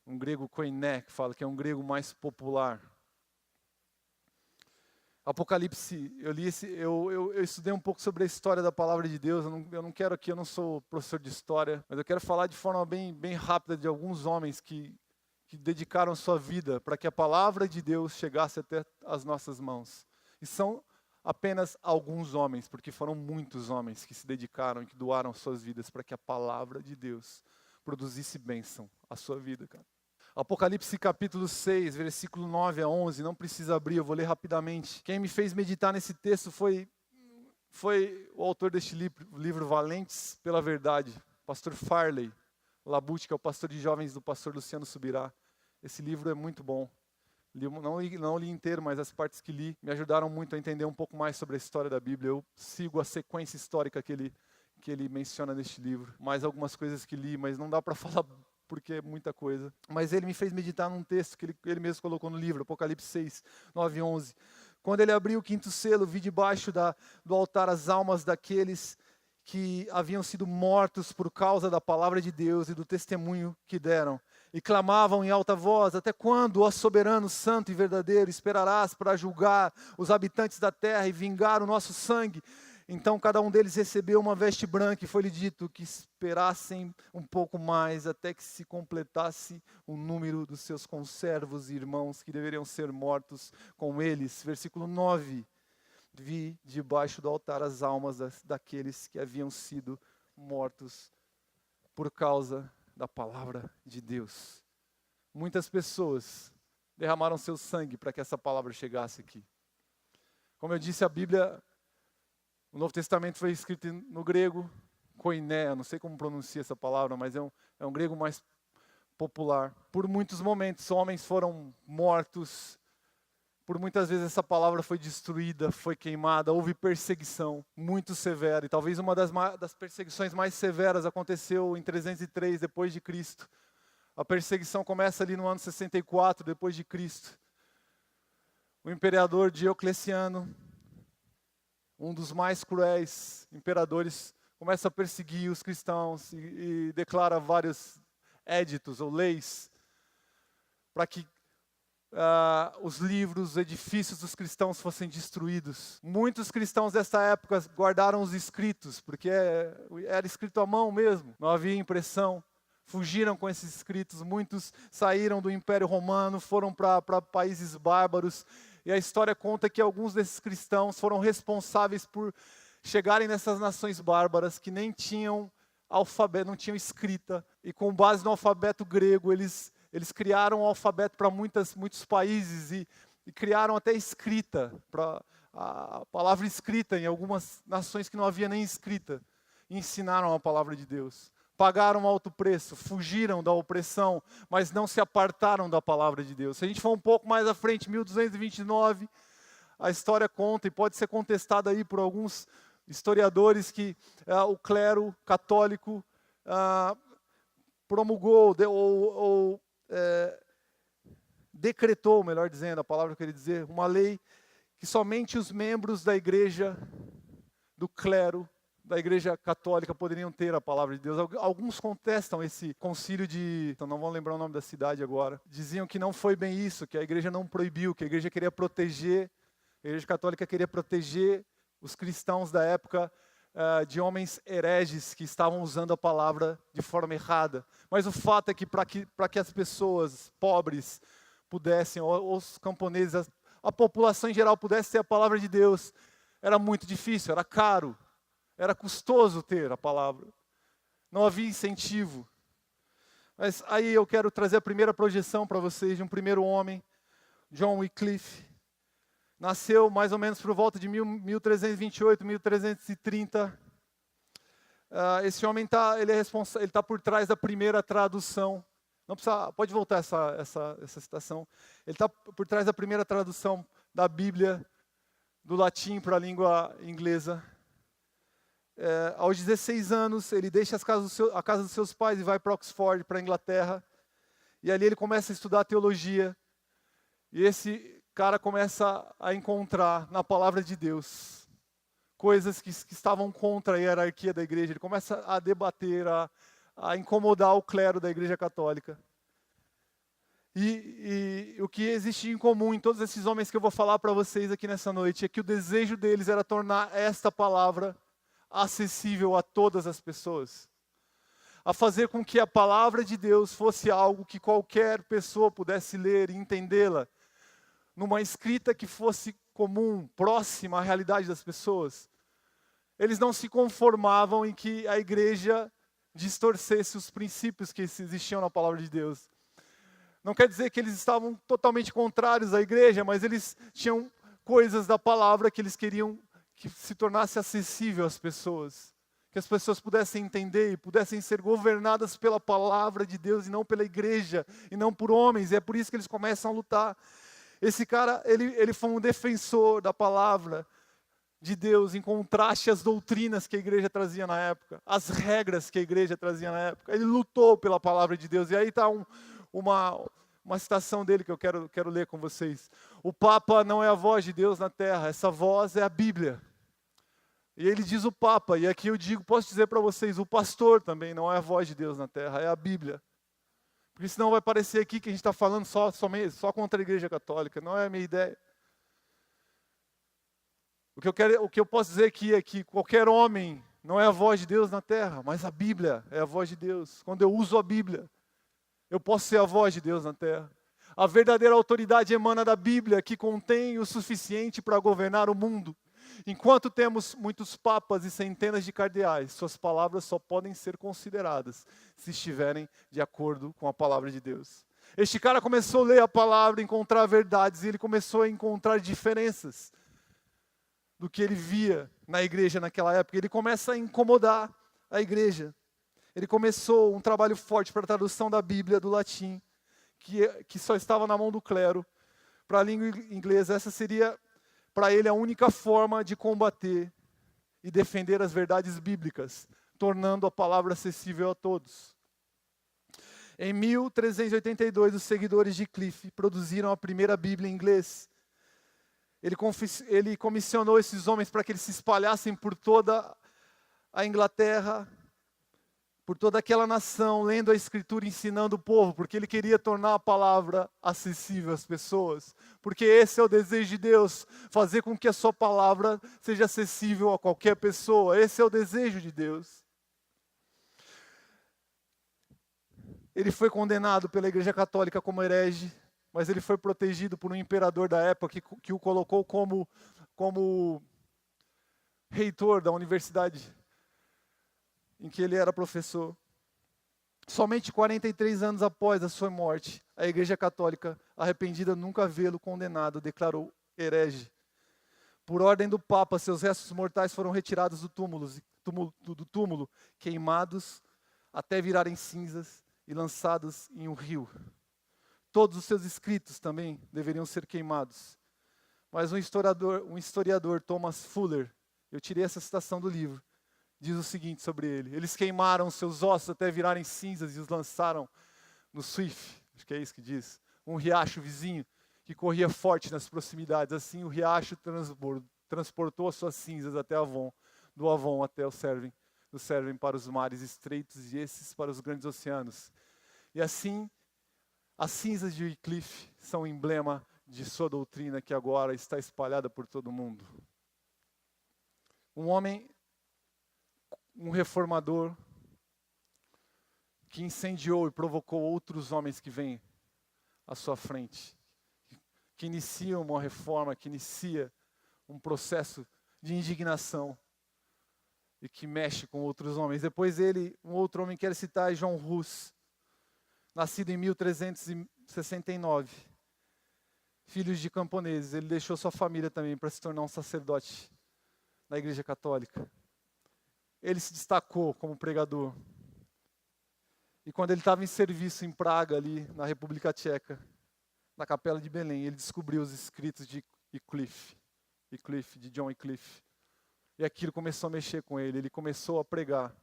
S1: Um grego koiné, que fala que é um grego mais popular. Apocalipse, eu estudei um pouco sobre a história da palavra de Deus. Eu não quero aqui, eu não sou professor de história, mas eu quero falar de forma bem rápida de alguns homens que dedicaram sua vida para que a palavra de Deus chegasse até as nossas mãos. E são apenas alguns homens, porque foram muitos homens que se dedicaram e que doaram suas vidas para que a palavra de Deus produzisse bênção à sua vida, cara. Apocalipse capítulo 6, versículo 9 a 11, não precisa abrir, eu vou ler rapidamente. Quem me fez meditar nesse texto foi o autor deste livro Valentes pela Verdade, pastor Farley Labute, que é o pastor de jovens do pastor Luciano Subirá. Esse livro é muito bom. Não li inteiro, mas as partes que li me ajudaram muito a entender um pouco mais sobre a história da Bíblia. Eu sigo a sequência histórica que ele menciona neste livro. Mais algumas coisas que li, mas não dá para falar porque é muita coisa. Mas ele me fez meditar num texto que ele mesmo colocou no livro, Apocalipse 6, 9 e 11. Quando ele abriu o quinto selo, vi debaixo do altar as almas daqueles que haviam sido mortos por causa da palavra de Deus e do testemunho que deram. E clamavam em alta voz: até quando, ó soberano, santo e verdadeiro, esperarás para julgar os habitantes da terra e vingar o nosso sangue? Então cada um deles recebeu uma veste branca e foi-lhe dito que esperassem um pouco mais até que se completasse o número dos seus conservos e irmãos que deveriam ser mortos com eles. Versículo 9. Vi debaixo do altar as almas daqueles que haviam sido mortos por causa da palavra de Deus. Muitas pessoas derramaram seu sangue para que essa palavra chegasse aqui. Como eu disse, a Bíblia, o Novo Testamento foi escrito no grego, koiné, eu não sei como pronuncia essa palavra, mas é um grego mais popular. Por muitos momentos, homens foram mortos. Por muitas vezes essa palavra foi destruída, foi queimada, houve perseguição muito severa. E talvez uma das perseguições mais severas aconteceu em 303 depois de Cristo. A perseguição começa ali no ano 64 depois de Cristo. O imperador Diocleciano, um dos mais cruéis imperadores, começa a perseguir os cristãos e declara vários éditos ou leis para que os livros, os edifícios dos cristãos fossem destruídos. Muitos cristãos dessa época guardaram os escritos, porque era escrito à mão mesmo, não havia impressão. Fugiram com esses escritos, muitos saíram do Império Romano, foram para países bárbaros, e a história conta que alguns desses cristãos foram responsáveis por chegarem nessas nações bárbaras que nem tinham alfabeto, não tinham escrita, e com base no alfabeto grego, eles criaram um alfabeto para muitos países e criaram até escrita, a palavra escrita em algumas nações que não havia nem escrita, e ensinaram a palavra de Deus. Pagaram alto preço, fugiram da opressão, mas não se apartaram da palavra de Deus. Se a gente for um pouco mais à frente, 1229, a história conta, e pode ser contestada aí por alguns historiadores, que o clero católico promulgou decretou, melhor dizendo, a palavra que eu queria dizer, uma lei que somente os membros da igreja, do clero, da igreja católica poderiam ter a palavra de Deus. Alguns contestam esse concílio então não vou lembrar o nome da cidade agora, diziam que não foi bem isso, que a igreja não proibiu, que a igreja queria proteger, a igreja católica queria proteger os cristãos da época de homens hereges que estavam usando a palavra de forma errada. Mas o fato é que para que as pessoas pobres pudessem, ou os camponeses, a população em geral pudesse ter a palavra de Deus, era muito difícil, era caro, era custoso ter a palavra. Não havia incentivo. Mas aí eu quero trazer a primeira projeção para vocês de um primeiro homem, John Wycliffe. Nasceu mais ou menos por volta de 1328, 1330. Esse homem ele está por trás da primeira tradução. Não precisa, pode voltar essa citação. Ele está por trás da primeira tradução da Bíblia do latim para a língua inglesa. Aos 16 anos, ele deixa a casa dos seus pais e vai para Oxford, para a Inglaterra. E ali ele começa a estudar teologia. E esse cara começa a encontrar na palavra de Deus coisas que estavam contra a hierarquia da igreja. Ele começa a debater, a incomodar o clero da Igreja Católica. E o que existe em comum em todos esses homens que eu vou falar para vocês aqui nessa noite é que o desejo deles era tornar esta palavra acessível a todas as pessoas. A fazer com que a palavra de Deus fosse algo que qualquer pessoa pudesse ler e entendê-la, numa escrita que fosse comum, próxima à realidade das pessoas. Eles não se conformavam em que a igreja distorcesse os princípios que existiam na palavra de Deus. Não quer dizer que eles estavam totalmente contrários à igreja, mas eles tinham coisas da palavra que eles queriam que se tornasse acessível às pessoas. Que as pessoas pudessem entender e pudessem ser governadas pela palavra de Deus e não pela igreja, e não por homens. E é por isso que eles começam a lutar. Esse cara, ele foi um defensor da palavra de Deus, em contraste às doutrinas que a igreja trazia na época, às regras que a igreja trazia na época. Ele lutou pela palavra de Deus. E aí está uma citação dele que eu quero ler com vocês. O Papa não é a voz de Deus na terra, essa voz é a Bíblia. E ele diz o Papa, e aqui eu posso dizer para vocês, o pastor também não é a voz de Deus na terra, é a Bíblia. Porque senão vai parecer aqui que a gente está falando só contra a Igreja Católica, não é a minha ideia. O que eu posso dizer aqui é que qualquer homem não é a voz de Deus na terra, mas a Bíblia é a voz de Deus. Quando eu uso a Bíblia, eu posso ser a voz de Deus na terra. A verdadeira autoridade emana da Bíblia, que contém o suficiente para governar o mundo. Enquanto temos muitos papas e centenas de cardeais, suas palavras só podem ser consideradas se estiverem de acordo com a palavra de Deus. Este cara começou a ler a palavra, encontrar verdades, e ele começou a encontrar diferenças do que ele via na igreja naquela época. Ele começa a incomodar a igreja. Ele começou um trabalho forte para a tradução da Bíblia do latim, que só estava na mão do clero, para a língua inglesa. Essa seria, para ele, a única forma de combater e defender as verdades bíblicas, tornando a palavra acessível a todos. Em 1382, os seguidores de Wycliffe produziram a primeira Bíblia em inglês. Ele comissionou esses homens para que eles se espalhassem por toda a Inglaterra, por toda aquela nação, lendo a Escritura, ensinando o povo, porque ele queria tornar a palavra acessível às pessoas. Porque esse é o desejo de Deus, fazer com que a sua palavra seja acessível a qualquer pessoa. Esse é o desejo de Deus. Ele foi condenado pela Igreja Católica como herege, mas ele foi protegido por um imperador da época que o colocou como reitor da universidade em que ele era professor. Somente 43 anos após a sua morte, a Igreja Católica, arrependida nunca vê-lo condenado, declarou herege. Por ordem do Papa, seus restos mortais foram retirados do túmulo, queimados até virarem cinzas e lançados em um rio. Todos os seus escritos também deveriam ser queimados. Mas um historiador, Thomas Fuller, eu tirei essa citação do livro, diz o seguinte sobre ele: eles queimaram seus ossos até virarem cinzas e os lançaram no Swif, acho que é isso que diz, um riacho vizinho que corria forte nas proximidades. Assim o riacho transportou as suas cinzas até Avon, do Avon até o Severn, do Severn para os mares estreitos e esses para os grandes oceanos. E assim, as cinzas de Wycliffe são um emblema de sua doutrina que agora está espalhada por todo o mundo. Um homem, um reformador, que incendiou e provocou outros homens que vêm à sua frente, que iniciam uma reforma, que inicia um processo de indignação e que mexe com outros homens. Depois ele, um outro homem que quero citar é John Hus, nascido em 1369, filho de camponeses. Ele deixou sua família também para se tornar um sacerdote na Igreja Católica. Ele se destacou como pregador. E quando ele estava em serviço em Praga, ali na República Tcheca, na Capela de Belém, ele descobriu os escritos de John Wycliffe. E aquilo começou a mexer com ele. Ele começou a pregar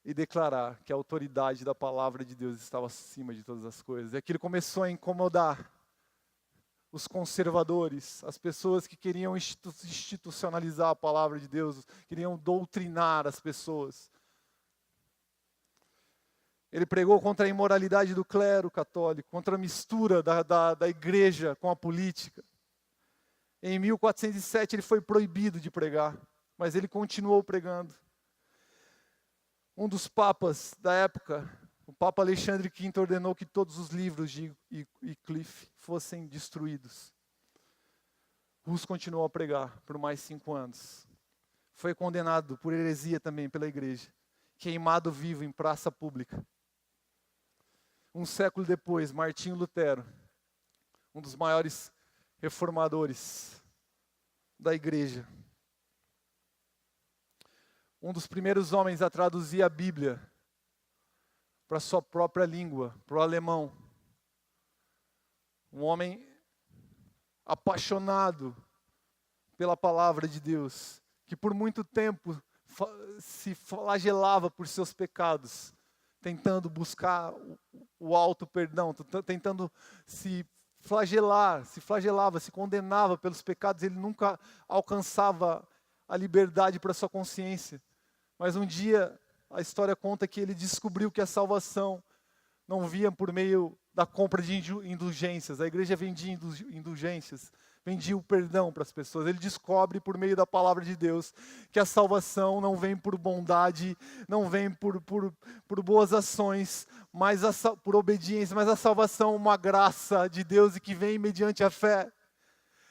S1: e declarar que a autoridade da palavra de Deus estava acima de todas as coisas. E aquilo começou a incomodar os conservadores, as pessoas que queriam institucionalizar a palavra de Deus, queriam doutrinar as pessoas. Ele pregou contra a imoralidade do clero católico, contra a mistura da igreja com a política. Em 1407 ele foi proibido de pregar, mas ele continuou pregando. Um dos papas da época, o Papa Alexandre V, ordenou que todos os livros de Wycliffe fossem destruídos. Hus continuou a pregar por mais 5 anos. Foi condenado por heresia também pela igreja, queimado vivo em praça pública. Um século depois, Martinho Lutero, um dos maiores reformadores da igreja, um dos primeiros homens a traduzir a Bíblia para a sua própria língua, para o alemão. Um homem apaixonado pela palavra de Deus, que por muito tempo se flagelava por seus pecados, tentando buscar o alto perdão, tentando se flagelava, se condenava pelos pecados. Ele nunca alcançava a liberdade para sua consciência. Mas um dia, a história conta que ele descobriu que a salvação não vinha por meio da compra de indulgências. A igreja vendia indulgências, vendia o perdão para as pessoas. Ele descobre por meio da palavra de Deus que a salvação não vem por bondade, não vem por boas ações, mas por obediência, mas a salvação é uma graça de Deus e que vem mediante a fé.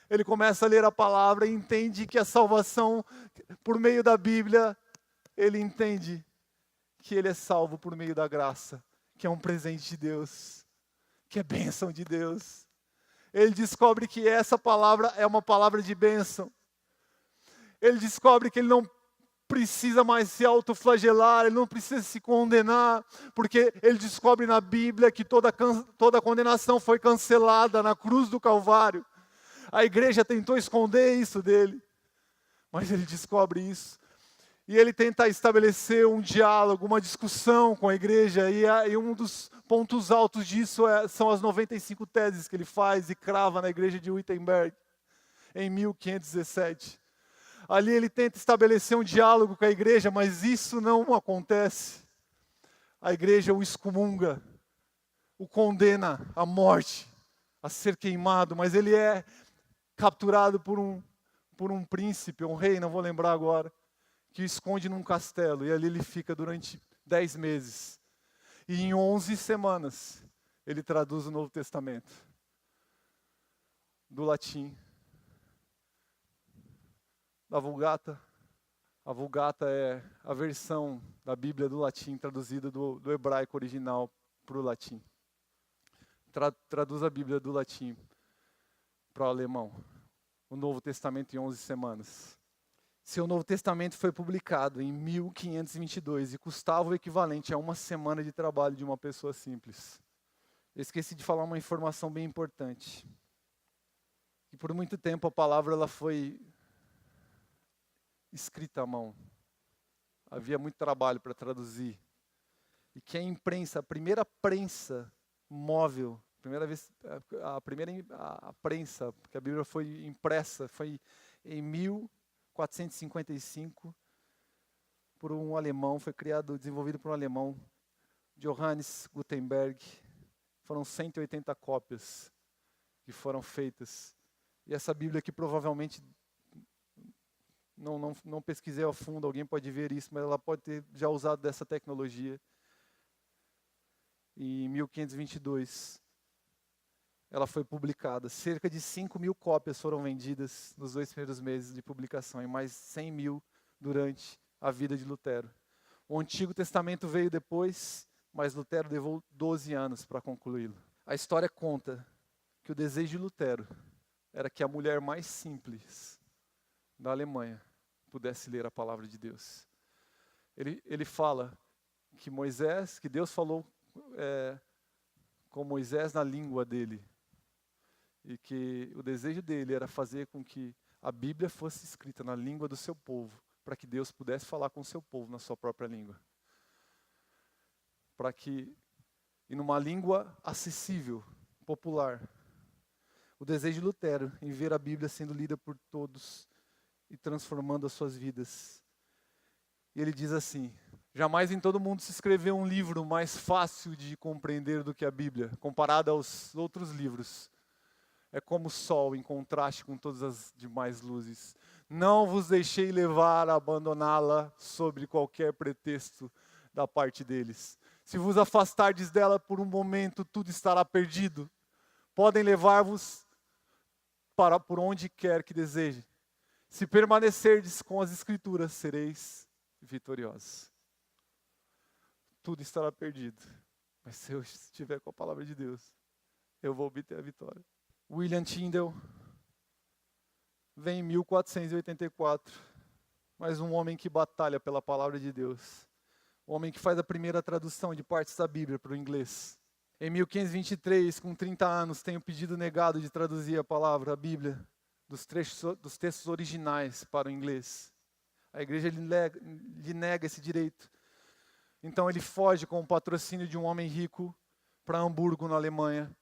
S1: Ele começa a ler a palavra e entende que a salvação, por meio da Bíblia, ele entende que ele é salvo por meio da graça, que é um presente de Deus, que é bênção de Deus. Ele descobre que essa palavra é uma palavra de bênção. Ele descobre que ele não precisa mais se autoflagelar, ele não precisa se condenar, porque ele descobre na Bíblia que toda condenação foi cancelada na cruz do Calvário. A igreja tentou esconder isso dele, mas ele descobre isso. E ele tenta estabelecer um diálogo, uma discussão com a igreja, e um dos pontos altos disso são as 95 teses que ele faz e crava na igreja de Wittenberg, em 1517. Ali ele tenta estabelecer um diálogo com a igreja, mas isso não acontece. A igreja o excomunga, o condena à morte, a ser queimado, mas ele é capturado por um príncipe, um rei, não vou lembrar agora, que o esconde num castelo, e ali ele fica durante 10 meses. E em 11 semanas, ele traduz o Novo Testamento, do latim, da Vulgata. A Vulgata é a versão da Bíblia do latim, traduzida do hebraico original para o latim. Traduz a Bíblia do latim para o alemão. O Novo Testamento em 11 semanas. Seu Novo Testamento foi publicado em 1522 e custava o equivalente a 1 semana de trabalho de uma pessoa simples. Eu esqueci de falar uma informação bem importante. E por muito tempo a palavra ela foi escrita à mão. Havia muito trabalho para traduzir. E que a imprensa, a primeira prensa móvel, a prensa, porque a Bíblia foi impressa, foi em 1455, por um alemão, foi desenvolvido por um alemão, Johannes Gutenberg. Foram 180 cópias que foram feitas. E essa Bíblia que provavelmente, não pesquisei a fundo, alguém pode ver isso, mas ela pode ter já usado dessa tecnologia. Em 1522, ela foi publicada. Cerca de 5.000 cópias foram vendidas nos 2 primeiros meses de publicação, e mais 100.000 durante a vida de Lutero. O Antigo Testamento veio depois, mas Lutero levou 12 anos para concluí-lo. A história conta que o desejo de Lutero era que a mulher mais simples da Alemanha pudesse ler a palavra de Deus. Ele fala que Deus falou com Moisés na língua dele, e que o desejo dele era fazer com que a Bíblia fosse escrita na língua do seu povo, para que Deus pudesse falar com o seu povo na sua própria língua. E numa língua acessível, popular. O desejo de Lutero em ver a Bíblia sendo lida por todos e transformando as suas vidas. E ele diz assim: Jamais em todo mundo se escreveu um livro mais fácil de compreender do que a Bíblia, comparado aos outros livros. É como o sol em contraste com todas as demais luzes. Não vos deixei levar a abandoná-la sobre qualquer pretexto da parte deles. Se vos afastardes dela por um momento, tudo estará perdido. Podem levar-vos para por onde quer que desejem. Se permanecerdes com as Escrituras, sereis vitoriosos. Tudo estará perdido. Mas se eu estiver com a palavra de Deus, eu vou obter a vitória. William Tyndale vem em 1484, mais um homem que batalha pela palavra de Deus. Um homem que faz a primeira tradução de partes da Bíblia para o inglês. Em 1523, com 30 anos, tem o pedido negado de traduzir a palavra, a Bíblia, dos textos originais para o inglês. A igreja lhe nega esse direito. Então ele foge com o patrocínio de um homem rico para Hamburgo, na Alemanha.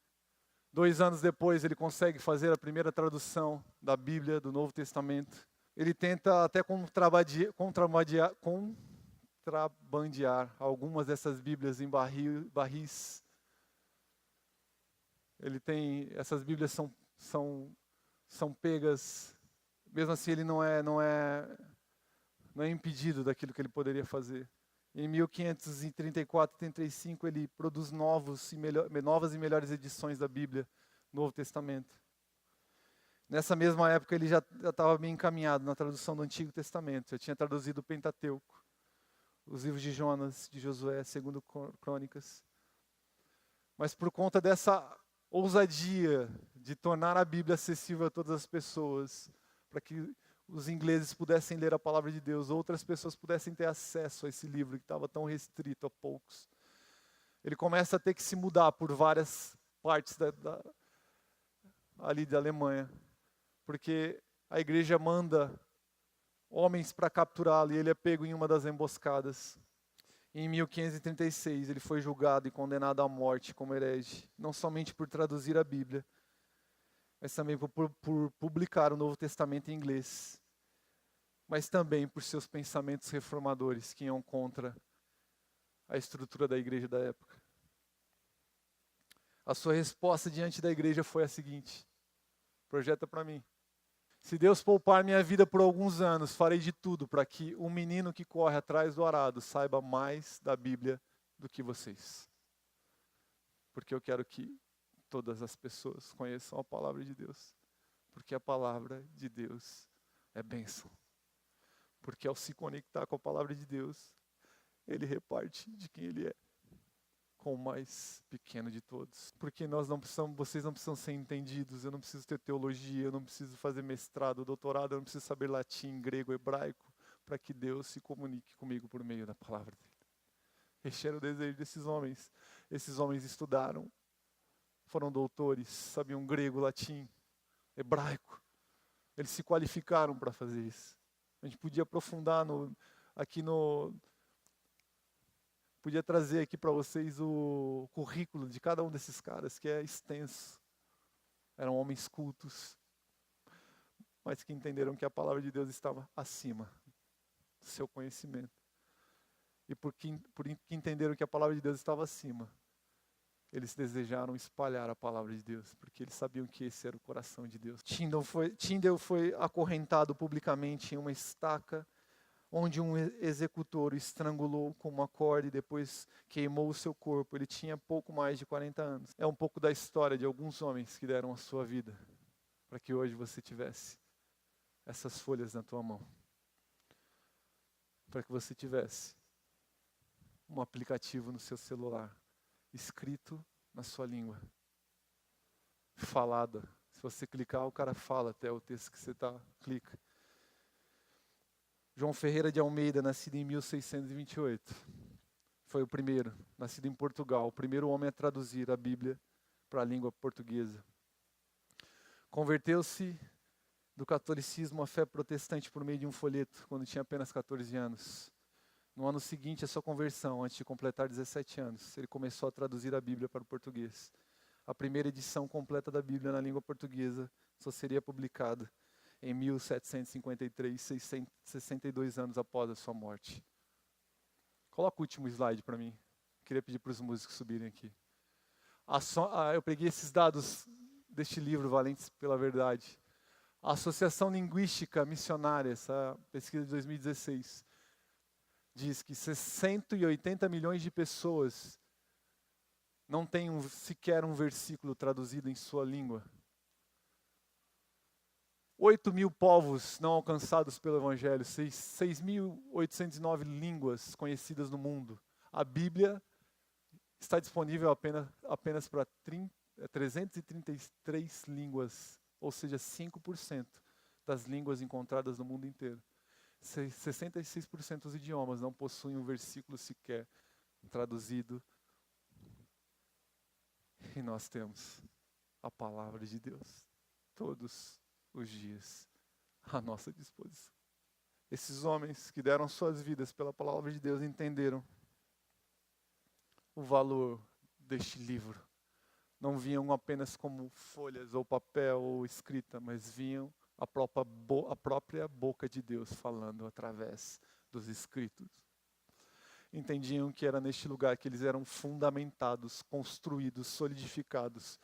S1: 2 anos depois ele consegue fazer a primeira tradução da Bíblia, do Novo Testamento. Ele tenta até contrabandear algumas dessas Bíblias em barris. Essas Bíblias são pegas, mesmo assim ele não é impedido daquilo que ele poderia fazer. Em 1534, 35, ele produz novas e melhores edições da Bíblia, Novo Testamento. Nessa mesma época, ele já estava bem encaminhado na tradução do Antigo Testamento. Já tinha traduzido o Pentateuco, os livros de Jonas, de Josué, segundo Crônicas. Mas por conta dessa ousadia de tornar a Bíblia acessível a todas as pessoas, para que os ingleses pudessem ler a palavra de Deus, outras pessoas pudessem ter acesso a esse livro que estava tão restrito a poucos. Ele começa a ter que se mudar por várias partes ali da Alemanha, porque a igreja manda homens para capturá-lo e ele é pego em uma das emboscadas. Em 1536 ele foi julgado e condenado à morte como herege, não somente por traduzir a Bíblia, mas também por publicar o Novo Testamento em inglês, mas também por seus pensamentos reformadores que iam contra a estrutura da igreja da época. A sua resposta diante da igreja foi a seguinte: projeta para mim. Se Deus poupar minha vida por alguns anos, farei de tudo para que um menino que corre atrás do arado saiba mais da Bíblia do que vocês. Porque eu quero que todas as pessoas conheçam a palavra de Deus. Porque a palavra de Deus é bênção. Porque ao se conectar com a palavra de Deus, Ele reparte de quem Ele é, com o mais pequeno de todos. Porque vocês não precisam ser entendidos, eu não preciso ter teologia, eu não preciso fazer mestrado, doutorado, eu não preciso saber latim, grego, hebraico, para que Deus se comunique comigo por meio da palavra dEle. Este era o desejo desses homens. Esses homens estudaram, foram doutores, sabiam grego, latim, hebraico. Eles se qualificaram para fazer isso. A gente podia aprofundar podia trazer aqui para vocês o currículo de cada um desses caras, que é extenso. Eram homens cultos, mas que entenderam que a palavra de Deus estava acima do seu conhecimento. E por que entenderam que a palavra de Deus estava acima, eles desejaram espalhar a palavra de Deus, porque eles sabiam que esse era o coração de Deus. Tyndale foi acorrentado publicamente em uma estaca, onde um executor o estrangulou com uma corda e depois queimou o seu corpo. Ele tinha pouco mais de 40 anos. É um pouco da história de alguns homens que deram a sua vida para que hoje você tivesse essas folhas na tua mão. Para que você tivesse um aplicativo no seu celular, escrito na sua língua, falada. Se você clicar, o cara fala até o texto que você clica. João Ferreira de Almeida, nascido em 1628, foi o primeiro, nascido em Portugal, o primeiro homem a traduzir a Bíblia para a língua portuguesa. Converteu-se do catolicismo à fé protestante por meio de um folheto, quando tinha apenas 14 anos. No ano seguinte à sua conversão, antes de completar 17 anos, ele começou a traduzir a Bíblia para o português. A primeira edição completa da Bíblia na língua portuguesa só seria publicada em 1753, 62 anos após a sua morte. Coloca o último slide para mim. Queria pedir para os músicos subirem aqui. Eu peguei esses dados deste livro, Valentes pela Verdade. A Associação Linguística Missionária, essa pesquisa de 2016, diz que 180 milhões de pessoas não têm sequer um versículo traduzido em sua língua. 8.000 povos não alcançados pelo Evangelho, 6.809 línguas conhecidas no mundo. A Bíblia está disponível apenas para 333 línguas, ou seja, 5% das línguas encontradas no mundo inteiro. 66% dos idiomas não possuem um versículo sequer traduzido. E nós temos a palavra de Deus todos os dias à nossa disposição. Esses homens que deram suas vidas pela palavra de Deus entenderam o valor deste livro. Não vinham apenas como folhas ou papel ou escrita, mas vinham a própria boca de Deus falando através dos escritos. Entendiam que era neste lugar que eles eram fundamentados, construídos, solidificados.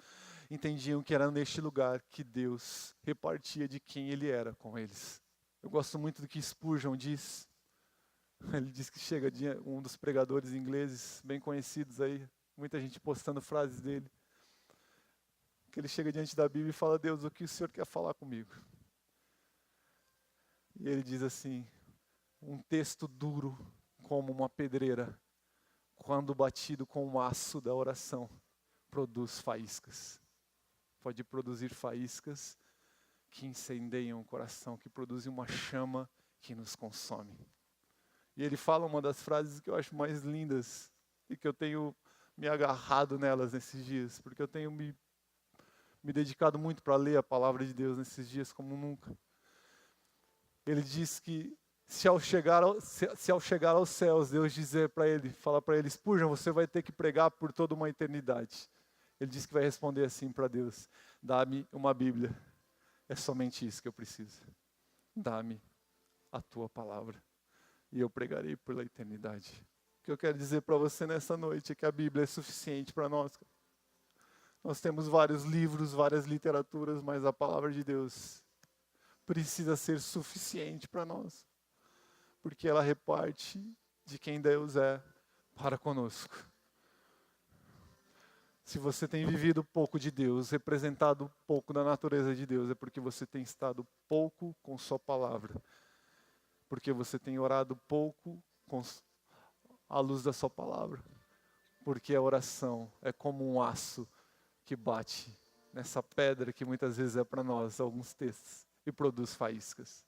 S1: Entendiam que era neste lugar que Deus repartia de quem Ele era com eles. Eu gosto muito do que Spurgeon diz. Ele diz que chega um dos pregadores ingleses bem conhecidos aí, muita gente postando frases dele, que ele chega diante da Bíblia e fala: Deus, o que o Senhor quer falar comigo? E ele diz assim: um texto duro como uma pedreira, quando batido com o aço da oração, produz faíscas. Pode produzir faíscas que incendeiam o coração, que produzem uma chama que nos consome. E ele fala uma das frases que eu acho mais lindas e que eu tenho me agarrado nelas nesses dias, porque eu tenho me dedicado muito para ler a palavra de Deus nesses dias como nunca. Ele diz que se ao chegar aos céus, Deus fala para ele: Spurgeon, você vai ter que pregar por toda uma eternidade. Ele diz que vai responder assim para Deus: dá-me uma Bíblia, é somente isso que eu preciso. Dá-me a tua palavra e eu pregarei pela eternidade. O que eu quero dizer para você nessa noite é que a Bíblia é suficiente para nós. Nós temos vários livros, várias literaturas, mas a palavra de Deus precisa ser suficiente para nós, porque ela reparte de quem Deus é para conosco. Se você tem vivido pouco de Deus, representado pouco da natureza de Deus, é porque você tem estado pouco com sua palavra, porque você tem orado pouco à luz da sua palavra, porque a oração é como um aço que bate nessa pedra que muitas vezes é para nós, alguns textos, e produz faíscas.